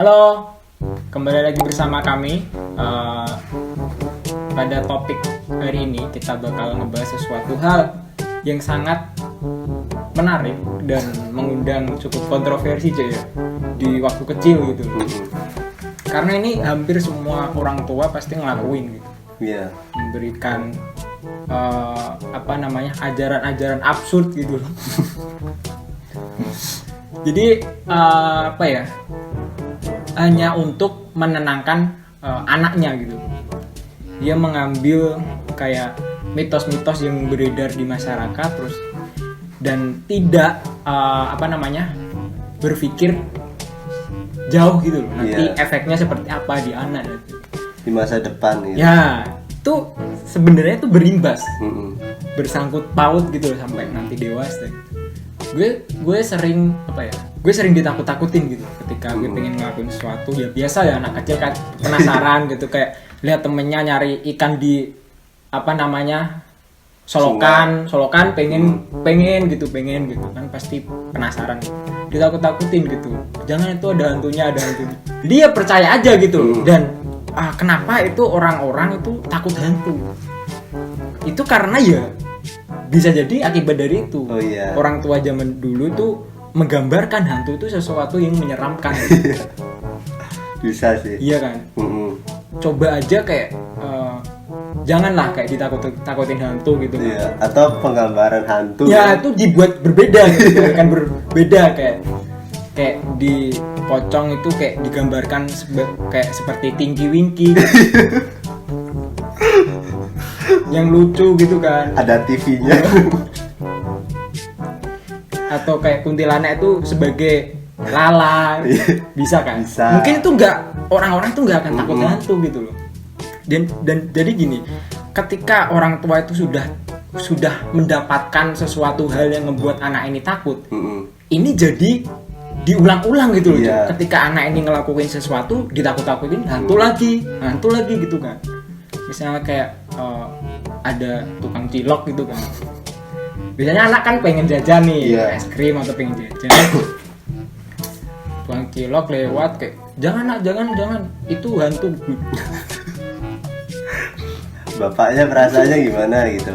Halo, kembali lagi bersama kami. Pada topik hari ini kita bakal ngebahas sesuatu hal yang sangat menarik dan mengundang cukup kontroversi cuy ya, di waktu kecil gitu. Karena ini hampir semua orang tua pasti ngelakuin gitu. Iya. Memberikan ajaran-ajaran absurd gitu loh. Jadi hanya untuk menenangkan anaknya gitu. Dia mengambil kayak mitos-mitos yang beredar di masyarakat terus dan tidak berpikir jauh gitu loh. Nanti efeknya seperti apa di anak gitu. Di masa depan gitu. Ya, itu sebenarnya itu berimbas. Bersangkut paut gitu loh sampai nanti dewasa gitu. Gue sering ditakut-takutin gitu ketika gue pengen ngelakuin sesuatu. Ya biasa ya, anak kecil kan penasaran gitu, kayak lihat temennya nyari ikan di solokan pengen gitu kan, pasti penasaran, ditakut-takutin gitu, jangan itu ada hantunya. Dia percaya aja gitu. Dan kenapa itu orang-orang itu takut hantu, itu karena ya bisa jadi akibat dari itu. Orang tua zaman dulu tuh menggambarkan hantu itu sesuatu yang menyeramkan. Bisa sih. Iya kan. Coba aja kayak janganlah kayak ditakut-takutin hantu gitu. Iya. Atau penggambaran hantu. Ya itu dibuat berbeda gitu. Kan berbeda kayak di pocong itu kayak digambarkan kayak seperti Tinky Winky. Yang lucu gitu kan, ada TV-nya. Atau kayak kuntilanak itu sebagai lala. Bisa kan? Bisa. Mungkin itu orang-orang itu nggak akan takut hantu gitu loh. Dan jadi gini, ketika orang tua itu sudah mendapatkan sesuatu hal yang membuat anak ini takut, ini jadi diulang-ulang gitu loh. Ketika anak ini ngelakuin sesuatu ditakut-takutin, hantu lagi gitu kan. Misalnya kayak ada tukang cilok gitu kan. Biasanya anak kan pengen jajan nih, es krim atau pengen jajan. Tukang cilok lewat kayak, jangan itu hantu. Bapaknya perasaannya gimana gitu.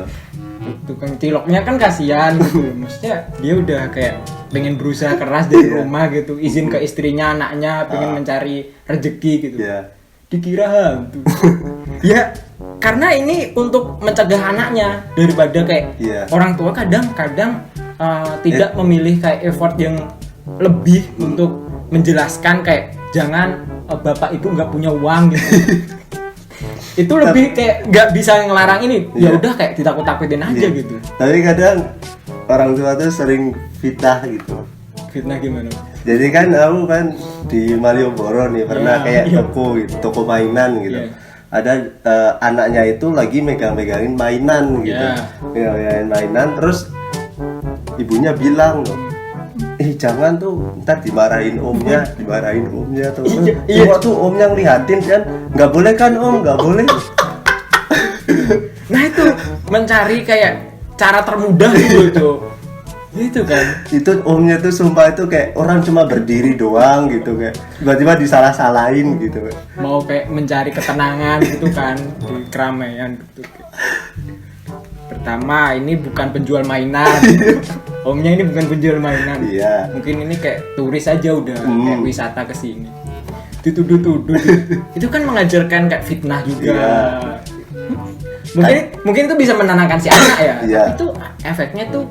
Tukang ciloknya kan kasihan gitu. Maksudnya dia udah kayak pengen berusaha keras dari rumah gitu, izin ke istrinya, anaknya pengen mencari rezeki gitu. Dikira hantu. Ya karena ini untuk mencegah anaknya, daripada kayak orang tua kadang-kadang tidak memilih kayak effort yang lebih untuk menjelaskan kayak jangan bapak ibu nggak punya uang gitu. Itu lebih kayak nggak bisa ngelarang ini, ya udah kayak ditakut-takutin aja gitu. Tapi kadang orang tua tuh sering fitnah gitu. Fitnah gimana? Jadi kan aku kan di Malioboro nih pernah kayak toko mainan gitu. Ada anaknya itu lagi megangin mainan gitu. Megangin mainan, terus ibunya bilang loh, jangan tuh, ntar dimarahin omnya tuh. Waktu omnya ngeliatin kan, nggak boleh kan om, nggak boleh. Nah itu mencari kayak cara termudah gitu. Itu kan, itu omnya tuh sumpah itu kayak orang cuma berdiri doang gitu, kayak tiba-tiba disalah-salahin gitu, mau kayak mencari ketenangan gitu kan di keramaian gitu. Pertama ini bukan penjual mainan. Omnya ini bukan penjual mainan. Mungkin ini kayak turis aja udah kayak wisata kesini, dituduh-tuduh. Itu kan mengajarkan kayak fitnah juga. Mungkin itu bisa menenangkan si anak ya. Tapi itu efeknya tuh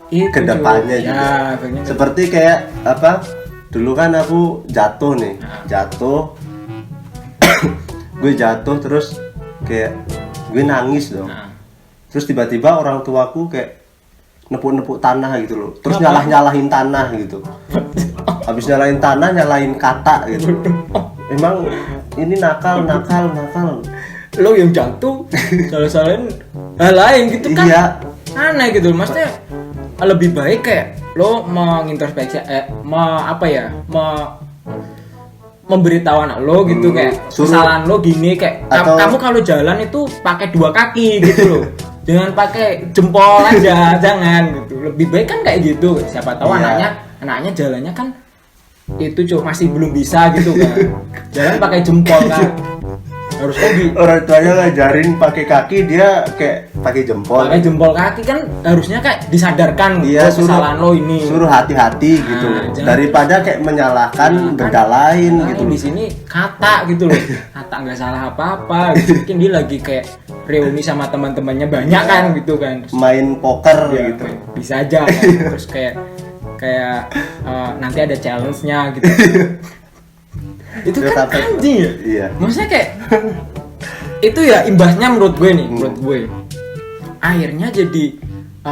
kedepannya juga. Seperti kayak dulu kan aku jatuh gue jatuh terus kayak gue nangis dong. Terus tiba-tiba orang tuaku kayak nepuk-nepuk tanah gitu loh, terus nyalahin tanah gitu. Habis nyalahin tanah, nyalahin kata gitu. Emang ini nakal. Lo yang jatuh salah-salahin hal lain gitu kan. Aneh gitu, maksudnya lebih baik kayak lo mengintrospeksi memberitahu anak lo gitu, kayak kesalahan lo gini, kayak kamu kalau jalan itu pakai 2 kaki gitu loh. Jangan pakai jempol aja, jangan gitu. Lebih baik kan kayak gitu. Siapa tahu anaknya jalannya kan itu cok masih belum bisa gitu kan, jalan pakai jempol kan, harusnya orang tuanya ngajarin pakai kaki, dia kayak pakai jempol kaki kan, harusnya kayak disadarkan dia kesalahan lo ini, suruh hati-hati gitu loh, daripada kayak menyalahkan benda lain gitu. Di sini kata gitu loh, kata nggak salah apa-apa gitu. Mungkin dia lagi kayak reuni sama teman-temannya banyak kan gitu kan, terus main poker gitu, bisa aja kan. Terus kayak nanti ada challenge-nya gitu. Itu kan anjing ya. Iya. Maksudnya kayak itu ya imbasnya menurut gue nih, menurut gue. Akhirnya jadi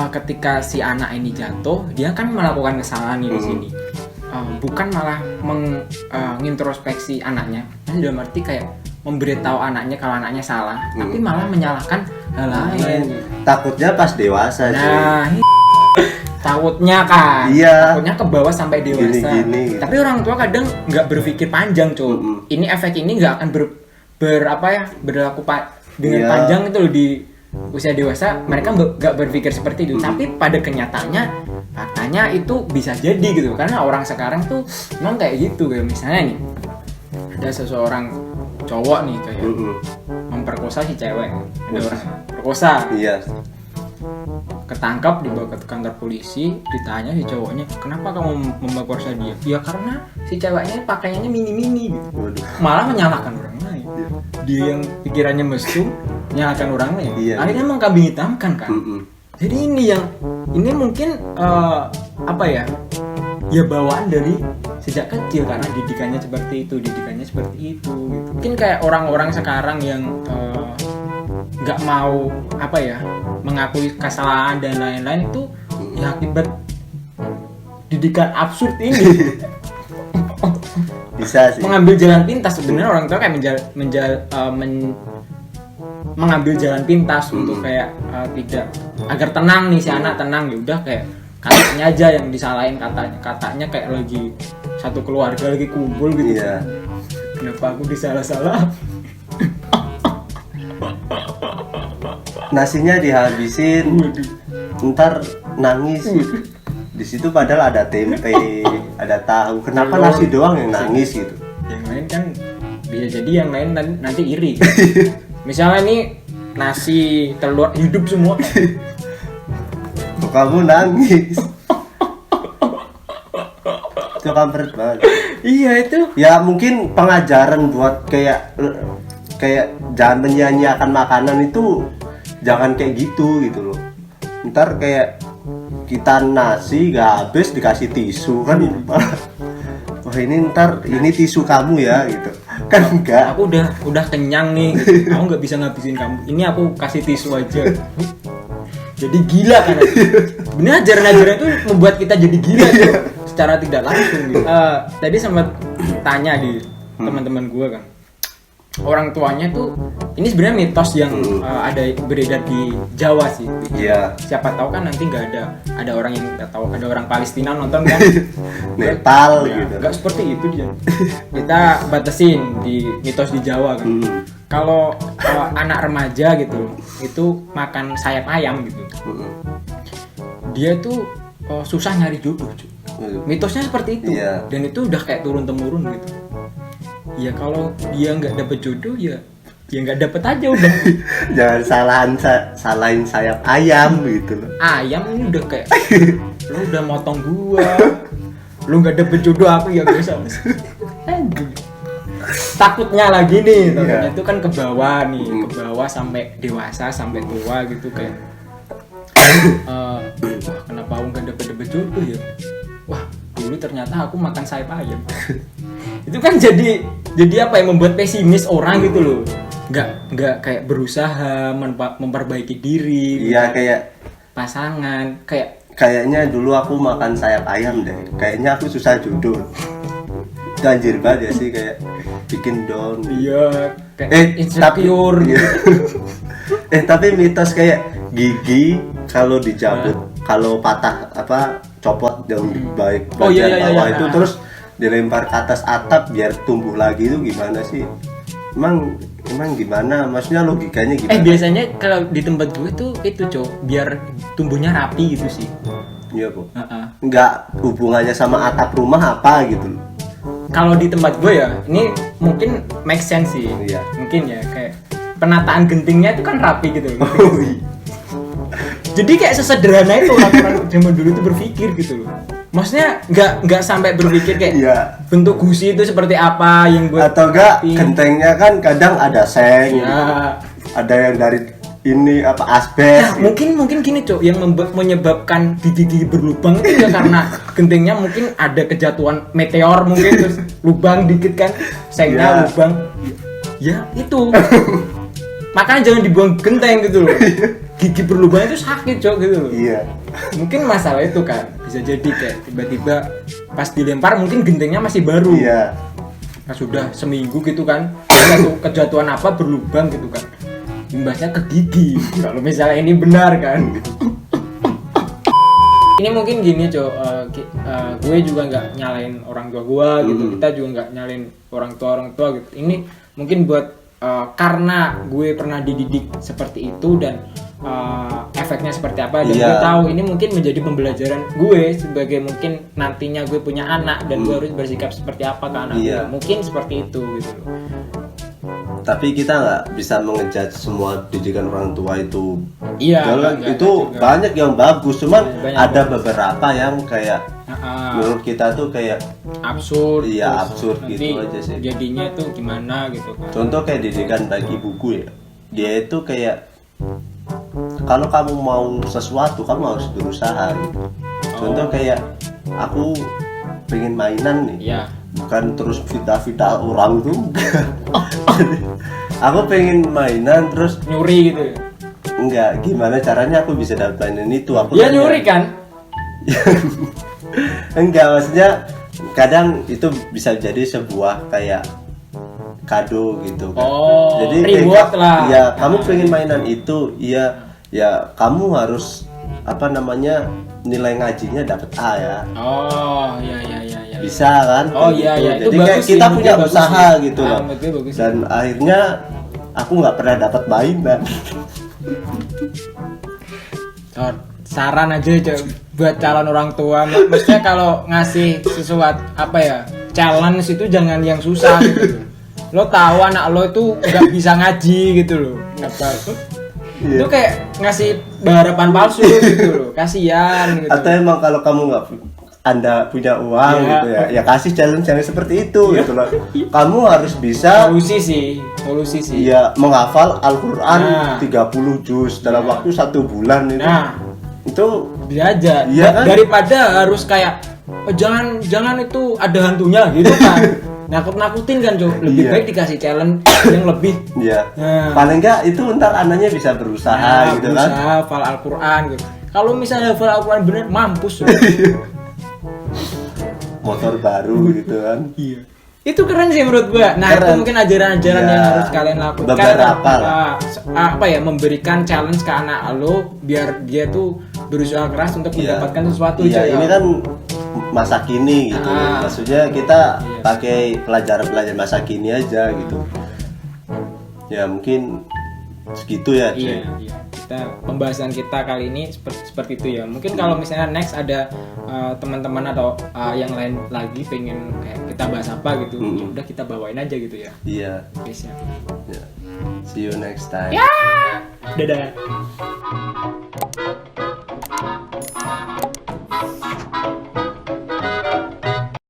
ketika si anak ini jatuh, dia kan melakukan kesalahan nih di sini. Bukan malah mengintrospeksi anaknya. Nah, dalam arti kayak memberitahu anaknya kalau anaknya salah, tapi malah menyalahkan hal lain. Takutnya pas dewasa sih. Nah, takutnya kan, takutnya ke bawah sampai dewasa. Gini. Tapi orang tua kadang nggak berpikir panjang, cuy. Ini efek ini nggak akan berlaku dengan panjang itu loh di usia dewasa. Mereka nggak berpikir seperti itu. Tapi pada kenyataannya, faktanya itu bisa jadi gitu. Karena orang sekarang tuh memang kayak gitu. Kayak misalnya nih, ada seseorang cowok nih kayak memperkosa si cewek. Ada orang perkosa. Iya. Ketangkap, dibawa ke kantor polisi, ditanya si cowoknya, kenapa kamu memperkosa dia? Ya karena si ceweknya pakaiannya mini-mini gitu. Malah menyalahkan orang lain. Dia yang pikirannya mesum, menyalahkan orang lain. Akhirnya mengkambing hitamkan kan. Jadi ini mungkin apa ya? Ya bawaan dari sejak kecil karena didikannya seperti itu gitu. Mungkin kayak orang-orang sekarang yang nggak mau apa ya, mengakui kesalahan dan lain-lain itu ya akibat didikan absurd ini. Bisa sih. Mengambil jalan pintas, sebenarnya orang tua kayak mengambil jalan pintas untuk kayak tidak, agar tenang nih si anak tenang, ya udah kayak katanya aja yang disalahin, katanya kayak lagi satu keluarga lagi kumpul gitu. Iya. Kenapa aku disalah-salah? Nasinya dihabisin, ntar nangis. Di situ padahal ada tempe, ada tahu. Kenapa nasi doang yang nangis gitu? Yang lain kan bisa jadi yang lain nanti iri. Misalnya nih nasi telur hidup semua. Kok kamu nangis? Itu kampret banget. Iya itu. Ya mungkin pengajaran buat kayak jangan menyia-nyiakan makanan itu, jangan kayak gitu loh. Ntar kayak kita nasi gak habis dikasih tisu kan. Wah ini ntar ini tisu kamu ya gitu. Kan enggak. Aku udah kenyang nih. Aku nggak bisa ngabisin kamu. Ini aku kasih tisu aja. Jadi gila kan. Bener ajaran-ajaran itu membuat kita jadi gila tuh, secara tidak langsung gitu. Tadi sempat tanya di teman-teman gue kan. Orang tuanya tuh ini sebenarnya mitos yang ada beredar di Jawa sih. Iya. Siapa tahu kan nanti nggak ada orang yang nggak tahu, ada orang Palestina nonton kan. Nepal gitu. Nggak seperti itu dia. Kita batasin di mitos di Jawa kan. Kalau anak remaja gitu itu makan sayap ayam gitu. Dia tuh susah nyari jodoh. Mitosnya seperti itu. Iya. Dan itu udah kayak turun temurun gitu. Ya kalau dia nggak dapet jodoh ya nggak dapet aja udah. Jangan salahin sayap ayam gitu loh. Ayam ini udah kayak lu udah motong gua, lu nggak dapet jodoh aku ya bisa. Takutnya lagi nih, takutnya itu kan ke bawah nih, ke bawah sampai dewasa sampai tua gitu kayak. Wah kenapa aku nggak dapet jodoh ya? Wah dulu ternyata aku makan sayap ayam. Itu kan jadi apa yang membuat pesimis orang gitu loh, nggak kayak berusaha memperbaiki diri. Iya kayak pasangan kayaknya dulu aku makan sayap ayam deh, kayaknya aku susah jodoh. Itu anjir banget ya sih, kayak bikin down. Iya kayak insecure gitu. Tapi mitos kayak gigi kalau dicabut, kalau patah apa copot yang baik bagian bawah itu terus dilempar ke atas atap biar tumbuh lagi, itu gimana sih? Emang gimana? Maksudnya logikanya gimana? Biasanya kalau di tempat gue tuh itu biar tumbuhnya rapi gitu sih. Iya kok. Enggak hubungannya sama atap rumah apa gitu loh. kalau di tempat gue ya, ini mungkin make sense sih. Iya. Mungkin ya kayak penataan gentingnya itu kan rapi gitu. Jadi kayak sesederhana itu orang zaman dulu tuh berpikir gitu loh. Maksudnya nggak sampai berpikir kayak bentuk gusi itu seperti apa yang buat atau enggak gentengnya kan kadang ada seng, ada yang dari ini apa asbes. Nah, mungkin gini Cok, yang menyebabkan gigi berlubang itu ya karena gentengnya mungkin ada kejatuhan meteor mungkin terus lubang dikit kan, sengnya lubang. Ya itu. Makanya jangan dibuang genteng gitu loh. Gigi berlubang itu sakit Cok gitu loh. Iya. Mungkin masalah itu kan bisa jadi kayak tiba-tiba pas dilempar mungkin gentengnya masih baru. Iya. Nah, sudah seminggu gitu kan, satu kejatuhan apa berlubang gitu kan, imbasnya ke gigi. Kalau misalnya ini benar kan. Ini mungkin gini Cok, gue juga nggak nyalain orang tua gue gitu, kita juga nggak nyalain orang tua gitu. Ini mungkin buat karena gue pernah dididik seperti itu dan efeknya seperti apa dan gue tahu ini mungkin menjadi pembelajaran gue sebagai mungkin nantinya gue punya anak dan gue harus bersikap seperti apa ke anak gue, mungkin seperti itu gitu loh. Tapi kita nggak bisa mengejat semua didikan orang tua itu. Iya. Itu banyak yang bagus, cuman ada beberapa yang kayak menurut kita tuh kayak absurd. Iya absurd gitu aja sih. Jadinya tuh gimana gitu kan. Contoh kayak didikan bagi buku ya. Dia itu kayak kalau kamu mau sesuatu kamu harus berusaha gitu. Contoh kayak aku pengen mainan nih. Iya. Bukan terus vita orang tuh. Aku pengen mainan terus nyuri gitu ya? Enggak, gimana caranya aku bisa dapat mainan itu? Aku ya nyuri kan? Enggak, maksudnya kadang itu bisa jadi sebuah kayak kado gitu kan. Jadi reward lah. Ya, kamu pengen mainan itu, iya, ya kamu harus apa namanya nilai ngajinya dapat A ya. Iya. Bisa kan? Iya. Jadi itu kayak kita punya usaha sih. gitu loh. Bagus. Dan akhirnya aku nggak pernah dapat mainan. Saran aja buat calon orang tua. Maksudnya kalau ngasih sesuatu apa ya challenge itu jangan yang susah gitu. Lo tahu anak lo itu nggak bisa ngaji gitu loh. Itu kayak ngasih harapan palsu gitu loh. Kasihan gitu. Atau emang kalau kamu Anda punya uang gitu ya kasih challenge yang seperti itu gitu loh. Kamu harus bisa solusi sih. Iya, menghafal Al-Qur'an 30 juz dalam waktu 1 bulan itu. Itu belajar. Iya kan? Daripada harus kayak jangan itu ada hantunya gitu kan. Nakut-nakutin kan Cok. Lebih baik dikasih challenge yang lebih. Iya. Paling enggak itu ntar anaknya bisa berusaha gitu kan. Berusaha hafal Al-Qur'an gitu. Kalau misalnya hafal Al-Qur'an bener mampus. Motor baru gitu kan. Iya. Itu keren sih menurut gua. Nah, itu mungkin ajaran-ajaran yang harus kalian lakukan. Apa ya, memberikan challenge ke anak lo biar dia tuh berusaha keras untuk mendapatkan sesuatu. Iya, ini kan masa kini gitu. Maksudnya kita pakai pelajaran masa kini aja gitu. Ya mungkin segitu ya. Iya. Pembahasan kita kali ini seperti itu ya. Mungkin kalau misalnya next ada teman-teman atau yang lain lagi pengen kayak kita bahas apa gitu, ya udah kita bawain aja gitu ya. Iya. Guys ya. See you next time. Ya. Dadah.